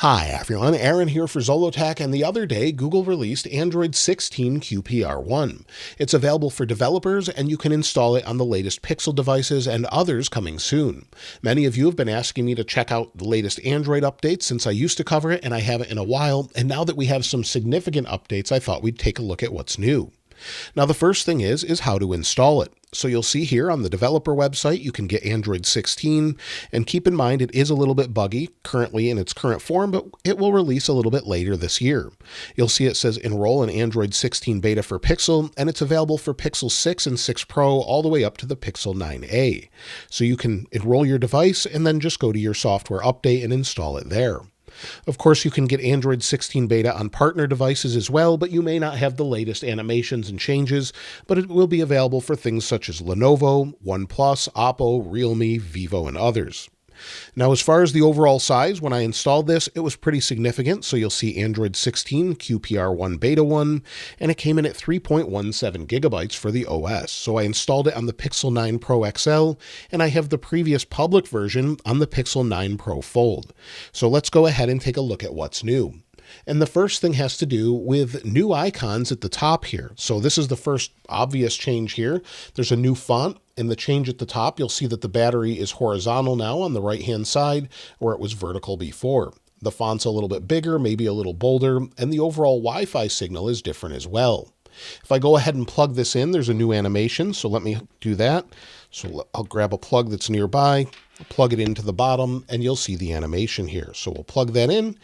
Hi everyone, Aaron here for Zollotech, and the other day Google released Android 16 QPR1. It's available for developers and you can install it on the latest Pixel devices and others coming soon. Many of you have been asking me to check out the latest Android updates since I used to cover it and I haven't in a while, and now that we have some significant updates I thought we'd take a look at what's new. Now the first thing is how to install it. So you'll see here on the developer website you can get Android 16, and keep in mind it is a little bit buggy currently in its current form, but it will release a little bit later this year. You'll see it says enroll in Android 16 beta for Pixel, and it's available for Pixel 6 and 6 Pro all the way up to the Pixel 9a. So you can enroll your device and then just go to your software update and install it there. Of course, you can get Android 16 beta on partner devices as well, but you may not have the latest animations and changes, but it will be available for things such as Lenovo, OnePlus, Oppo, Realme, Vivo, and others. Now, as far as the overall size, when I installed this, it was pretty significant. So you'll see Android 16 QPR1 Beta 1, and it came in at 3.17 gigabytes for the OS. So I installed it on the Pixel 9 Pro XL, and I have the previous public version on the Pixel 9 Pro Fold. So let's go ahead and take a look at what's new. And the first thing has to do with new icons at the top here. So this is the first obvious change here. There's a new font. In the change at the top, you'll see that the battery is horizontal now on the right-hand side, where it was vertical before. The font's a little bit bigger, maybe a little bolder, and the overall Wi-Fi signal is different as well. If I go ahead and plug this in, there's a new animation, so let me do that. So I'll grab a plug that's nearby, plug it into the bottom, and you'll see the animation here. So we'll plug that in,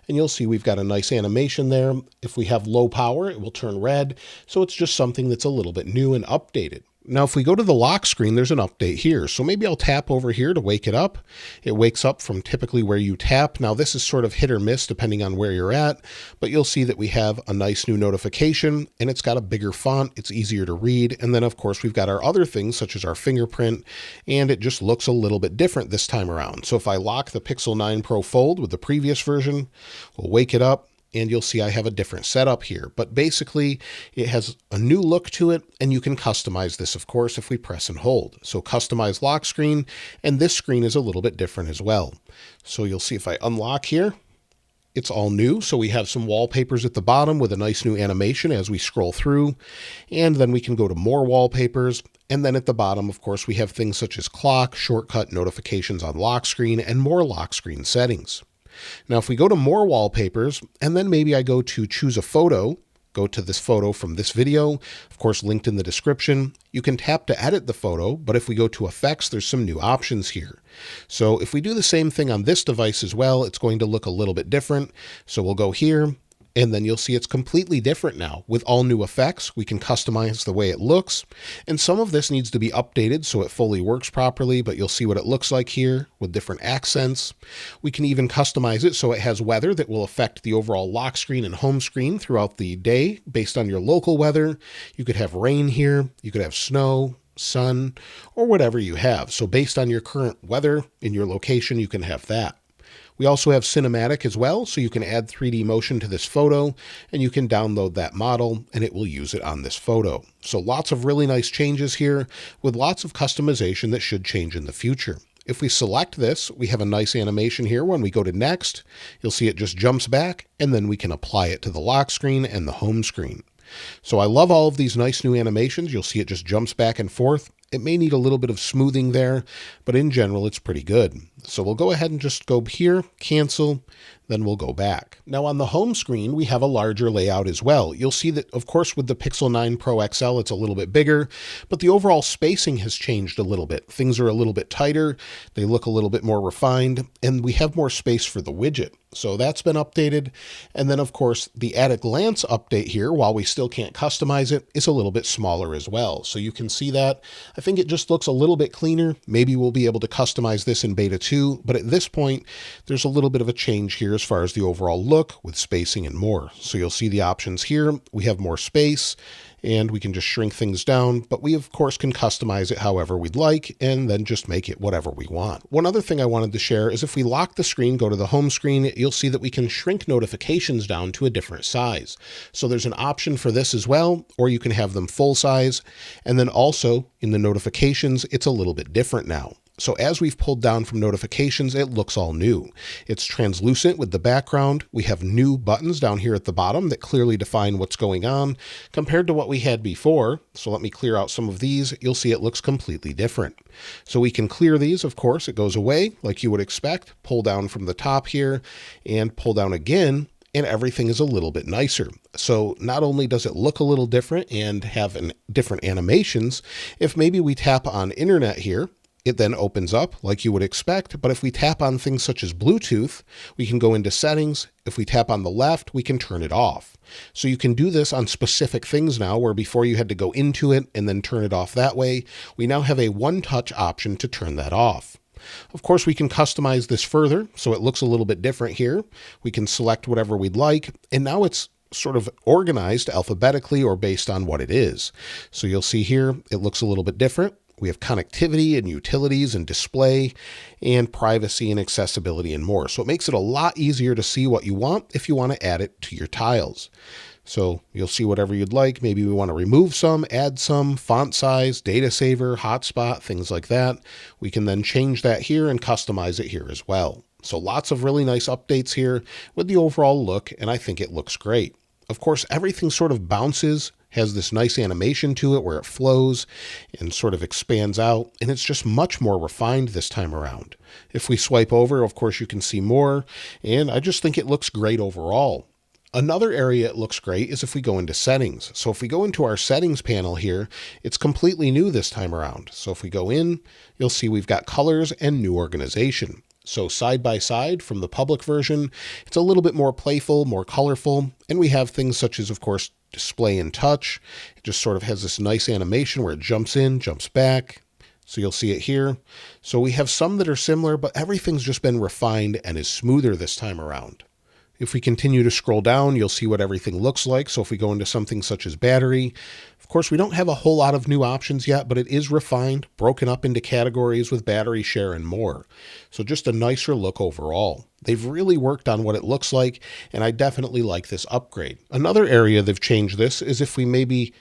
and you'll see we've got a nice animation there. If we have low power, it will turn red, so it's just something that's a little bit new and updated. Now, if we go to the lock screen, there's an update here. So maybe I'll tap over here to wake it up. It wakes up from typically where you tap. Now, this is sort of hit or miss depending on where you're at, but you'll see that we have a nice new notification, and it's got a bigger font. It's easier to read. And then, of course, we've got our other things such as our fingerprint, and it just looks a little bit different this time around. So if I lock the Pixel 9 Pro Fold with the previous version, we'll wake it up, and you'll see I have a different setup here. But basically, it has a new look to it, and you can customize this, of course, if we press and hold. So customize lock screen, and this screen is a little bit different as well. So you'll see if I unlock here, it's all new. So we have some wallpapers at the bottom with a nice new animation as we scroll through, and then we can go to more wallpapers. And then at the bottom, of course, we have things such as clock, shortcut, notifications on lock screen, and more lock screen settings. Now, if we go to more wallpapers, and then maybe I go to choose a photo, go to this photo from this video, of course, linked in the description, you can tap to edit the photo, but if we go to effects, there's some new options here. So if we do the same thing on this device as well, it's going to look a little bit different. So we'll go here, and then you'll see it's completely different now. With all new effects, we can customize the way it looks. And some of this needs to be updated so it fully works properly, but you'll see what it looks like here with different accents. We can even customize it so it has weather that will affect the overall lock screen and home screen throughout the day based on your local weather. You could have rain here, you could have snow, sun, or whatever you have. So based on your current weather in your location, you can have that. We also have cinematic as well, so you can add 3D motion to this photo, and you can download that model, and it will use it on this photo. So lots of really nice changes here, with lots of customization that should change in the future. If we select this, we have a nice animation here. When we go to next, you'll see it just jumps back, and then we can apply it to the lock screen and the home screen. So I love all of these nice new animations. You'll see it just jumps back and forth. It may need a little bit of smoothing there, but in general, it's pretty good. So we'll go ahead and just go here, cancel, then we'll go back. Now on the home screen, we have a larger layout as well. You'll see that, of course, with the Pixel 9 Pro XL, it's a little bit bigger, but the overall spacing has changed a little bit. Things are a little bit tighter, they look a little bit more refined, and we have more space for the widget. So that's been updated. And then, of course, the at-a-glance update here, while we still can't customize it, is a little bit smaller as well. So you can see that. I think it just looks a little bit cleaner. Maybe we'll be able to customize this in Beta 2, but at this point, there's a little bit of a change here as far as the overall look with spacing and more. So you'll see the options here. We have more space, and we can just shrink things down, but we of course can customize it however we'd like and then just make it whatever we want. One other thing I wanted to share is if we lock the screen, go to the home screen, you'll see that we can shrink notifications down to a different size. So there's an option for this as well, or you can have them full size. And then also in the notifications, it's a little bit different now. So as we've pulled down from notifications, it looks all new. It's translucent with the background. We have new buttons down here at the bottom that clearly define what's going on compared to what we had before. So let me clear out some of these. You'll see it looks completely different. So we can clear these, of course, it goes away like you would expect. Pull down from the top here and pull down again, and everything is a little bit nicer. So not only does it look a little different and have different animations, if maybe we tap on internet here, it then opens up like you would expect. But if we tap on things such as Bluetooth, we can go into settings. If we tap on the left, we can turn it off. So you can do this on specific things now, where before you had to go into it and then turn it off that way. We now have a one-touch option to turn that off. Of course, we can customize this further, so it looks a little bit different here. We can select whatever we'd like, and now it's sort of organized alphabetically or based on what it is. So you'll see here, it looks a little bit different. We have connectivity and utilities and display and privacy and accessibility and more. So it makes it a lot easier to see what you want if you want to add it to your tiles. So you'll see whatever you'd like. Maybe we want to remove some, add some, font size, data saver, hotspot, things like that. We can then change that here and customize it here as well. So lots of really nice updates here with the overall look, and I think it looks great. Of course, everything sort of bounces, has this nice animation to it where it flows and sort of expands out, and it's just much more refined this time around. If we swipe over, of course, you can see more, and I just think it looks great overall. Another area it looks great is if we go into settings. So if we go into our settings panel here, it's completely new this time around. So if we go in, you'll see we've got colors and new organization. So side by side from the public version, it's a little bit more playful, more colorful, and we have things such as, of course, display and touch. It just sort of has this nice animation where it jumps in, jumps back. So you'll see it here. So we have some that are similar, but everything's just been refined and is smoother this time around. If we continue to scroll down, you'll see what everything looks like. So if we go into something such as battery, of course, we don't have a whole lot of new options yet, but it is refined, broken up into categories with battery share and more. So just a nicer look overall. They've really worked on what it looks like, and I definitely like this upgrade. Another area they've changed this is if we maybe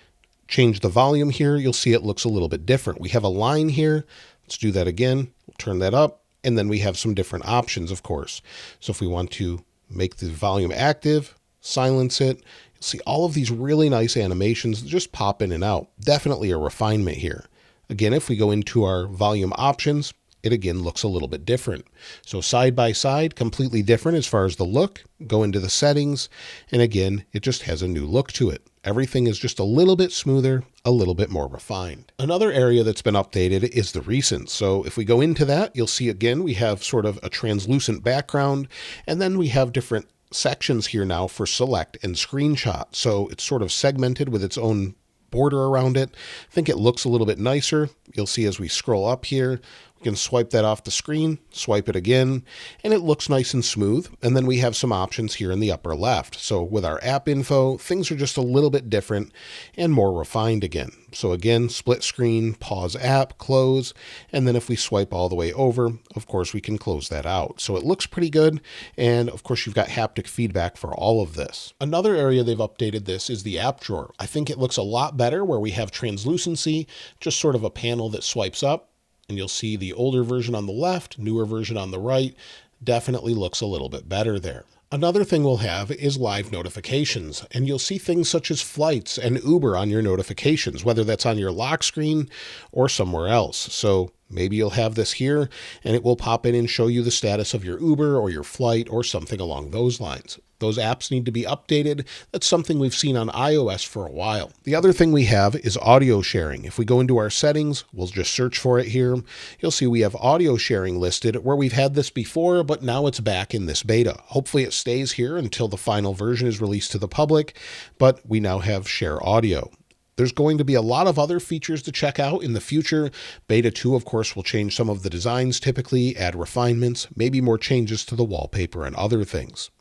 change the volume here, you'll see it looks a little bit different. We have a line here. Let's do that again. We'll turn that up, and then we have some different options, of course. So if we want to make the volume active, silence it, you'll see all of these really nice animations that just pop in and out. Definitely a refinement here. Again, if we go into our volume options, it again looks a little bit different. So side by side, completely different as far as the look. Go into the settings, and again, it just has a new look to it. Everything is just a little bit smoother, a little bit more refined. Another area that's been updated is the recents. So if we go into that, you'll see again, we have sort of a translucent background, and then we have different sections here now for select and screenshot. So it's sort of segmented with its own border around it. I think it looks a little bit nicer. You'll see as we scroll up here, we can swipe that off the screen, swipe it again, and it looks nice and smooth. And then we have some options here in the upper left. So with our app info, things are just a little bit different and more refined again. So again, split screen, pause app, close, and then if we swipe all the way over, of course, we can close that out. So it looks pretty good. And of course, you've got haptic feedback for all of this. Another area they've updated this is the app drawer. I think it looks a lot better where we have translucency, just sort of a panel that swipes up. And you'll see the older version on the left, newer version on the right, definitely looks a little bit better there. Another thing we'll have is live notifications, and you'll see things such as flights and Uber on your notifications, whether that's on your lock screen or somewhere else. So maybe you'll have this here and it will pop in and show you the status of your Uber or your flight or something along those lines. Those apps need to be updated. That's something we've seen on iOS for a while. The other thing we have is audio sharing. If we go into our settings, we'll just search for it here. You'll see we have audio sharing listed where we've had this before, but now it's back in this beta. Hopefully it stays here until the final version is released to the public, but we now have share audio. There's going to be a lot of other features to check out in the future. Beta 2, of course, will change some of the designs typically, add refinements, maybe more changes to the wallpaper and other things.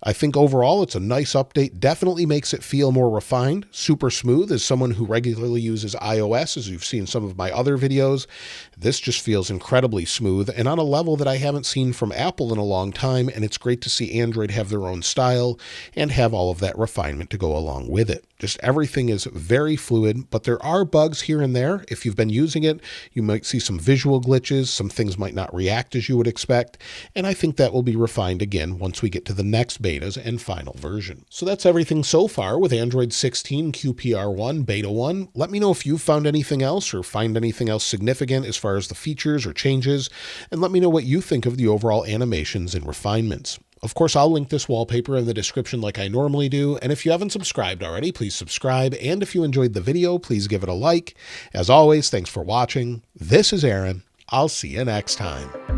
I think overall it's a nice update, definitely makes it feel more refined, super smooth. As someone who regularly uses iOS, as you've seen some of my other videos, this just feels incredibly smooth and on a level that I haven't seen from Apple in a long time, and it's great to see Android have their own style and have all of that refinement to go along with it. Just everything is very fluid, but there are bugs here and there. If you've been using it, you might see some visual glitches, some things might not react as you would expect, and I think that will be refined again once we get to the next betas and final version. So that's everything so far with Android 16 QPR1 Beta 1. Let me know if you've found anything else or find anything else significant as far as the features or changes, and let me know what you think of the overall animations and refinements. Of course, I'll link this wallpaper in the description like I normally do, and if you haven't subscribed already, please subscribe, and if you enjoyed the video, please give it a like. As always, thanks for watching. This is Aaron. I'll see you next time.